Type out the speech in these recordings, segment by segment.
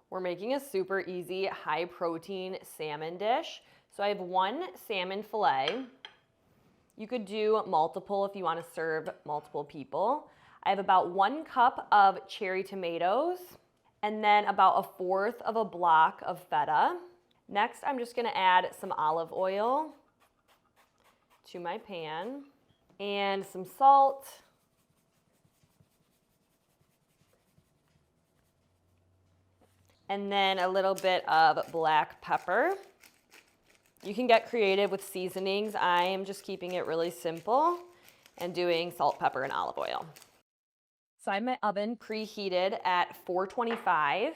We're making a super easy, high protein salmon dish. So I have 1 salmon fillet. You could do multiple if you want to serve multiple people. I have about 1 cup of cherry tomatoes and then about 1/4 of a block of feta. Next, I'm just going to add some olive oil to my pan and some salt. And then a little bit of black pepper. You can get creative with seasonings. I am just keeping it really simple and doing salt, pepper, and olive oil. So I have my oven preheated at 425.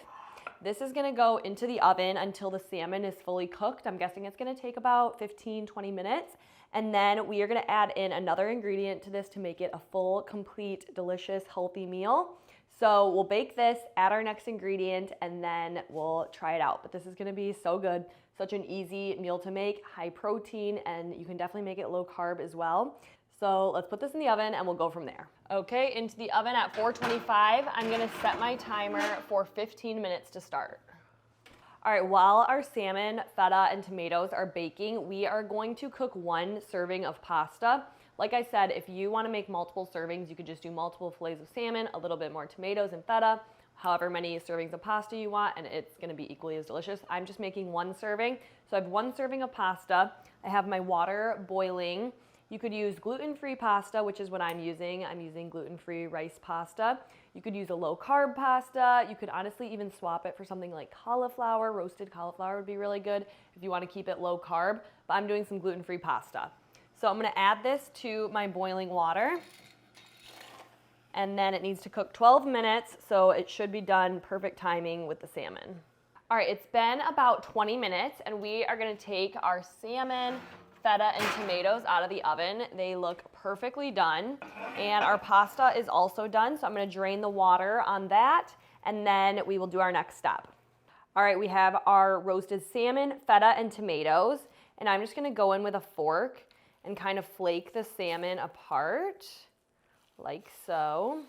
This is gonna go into the oven until the salmon is fully cooked. I'm guessing it's gonna take about 15, 20 minutes. And then we are gonna add in another ingredient to this to make it a full, complete, delicious, healthy meal. So we'll bake this, add our next ingredient, and then we'll try it out. But this is gonna be so good. Such an easy meal to make, high protein, and you can definitely make it low carb as well. So let's put this in the oven and we'll go from there. Okay, into the oven at 425. I'm gonna set my timer for 15 minutes to start. All right, while our salmon, feta, and tomatoes are baking, we are going to cook 1 serving of pasta. Like I said, if you wanna make multiple servings, you could just do multiple fillets of salmon, a little bit more tomatoes and feta, however many servings of pasta you want, and it's gonna be equally as delicious. I'm just making 1 serving. So I have 1 serving of pasta. I have my water boiling. You could use gluten-free pasta, which is what I'm using. I'm using gluten-free rice pasta. You could use a low-carb pasta. You could honestly even swap it for something like cauliflower. Roasted cauliflower would be really good if you want to keep it low carb, but I'm doing some gluten-free pasta. So I'm gonna add this to my boiling water, and then it needs to cook 12 minutes, so it should be done perfect timing with the salmon. All right, it's been about 20 minutes, and we are gonna take our salmon, feta, and tomatoes out of the oven. They look perfectly done, and our pasta is also done, so I'm gonna drain the water on that, and then we will do our next step. All right, we have our roasted salmon, feta, and tomatoes, and I'm just gonna go in with a fork and kind of flake the salmon apart, like so.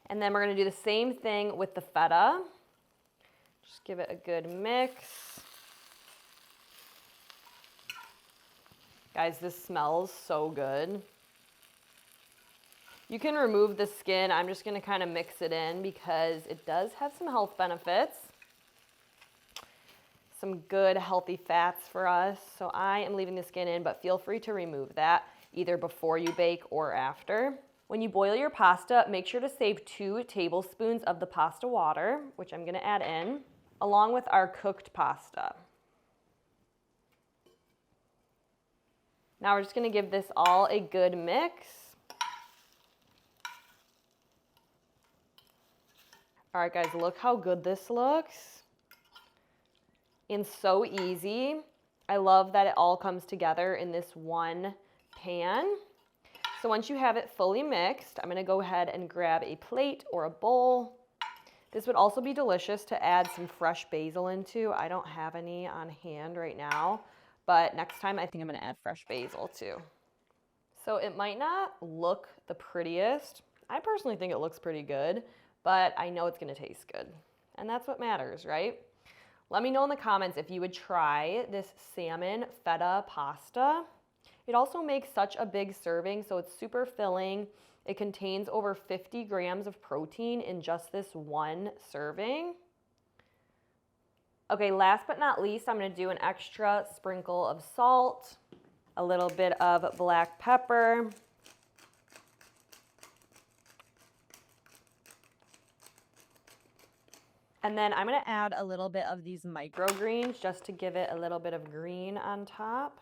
And then we're gonna do the same thing with the feta. Just give it a good mix. Guys, this smells so good. You can remove the skin. I'm just gonna kind of mix it in because it does have some health benefits. Some good healthy fats for us. So I am leaving the skin in, but feel free to remove that either before you bake or after. When you boil your pasta, make sure to save 2 tablespoons of the pasta water, which I'm gonna add in, along with our cooked pasta. Now we're just gonna give this all a good mix. All right, guys, look how good this looks. And so easy. I love that it all comes together in this one pan. So once you have it fully mixed, I'm gonna go ahead and grab a plate or a bowl. This would also be delicious to add some fresh basil into. I don't have any on hand right now, but next time I think I'm gonna add fresh basil too. So it might not look the prettiest. I personally think it looks pretty good, but I know it's gonna taste good. And that's what matters, right? Let me know in the comments if you would try this salmon feta pasta. It also makes such a big serving, so it's super filling. It contains over 50 grams of protein in just this 1 serving. Okay, last but not least, I'm gonna do an extra sprinkle of salt, a little bit of black pepper, and then I'm gonna add a little bit of these microgreens just to give it a little bit of green on top.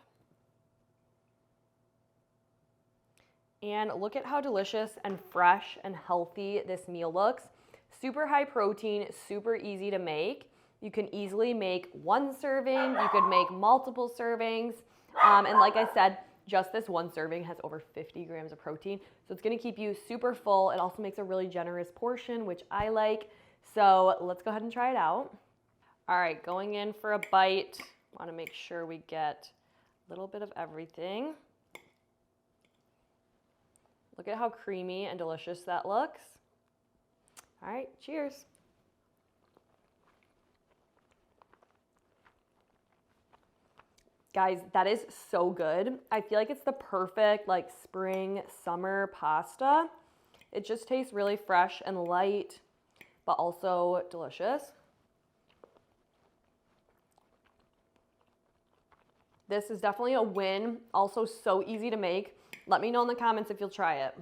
And look at how delicious and fresh and healthy this meal looks. Super high protein, super easy to make. You can easily make 1 serving, you could make multiple servings. And like I said, just this 1 serving has over 50 grams of protein. So it's gonna keep you super full. It also makes a really generous portion, which I like. So let's go ahead and try it out. All right, going in for a bite. Wanna make sure we get a little bit of everything. Look at how creamy and delicious that looks. All right, cheers. Guys, that is so good. I feel like it's the perfect like spring, summer pasta. It just tastes really fresh and light, but also delicious. This is definitely a win. Also so easy to make. Let me know in the comments if you'll try it.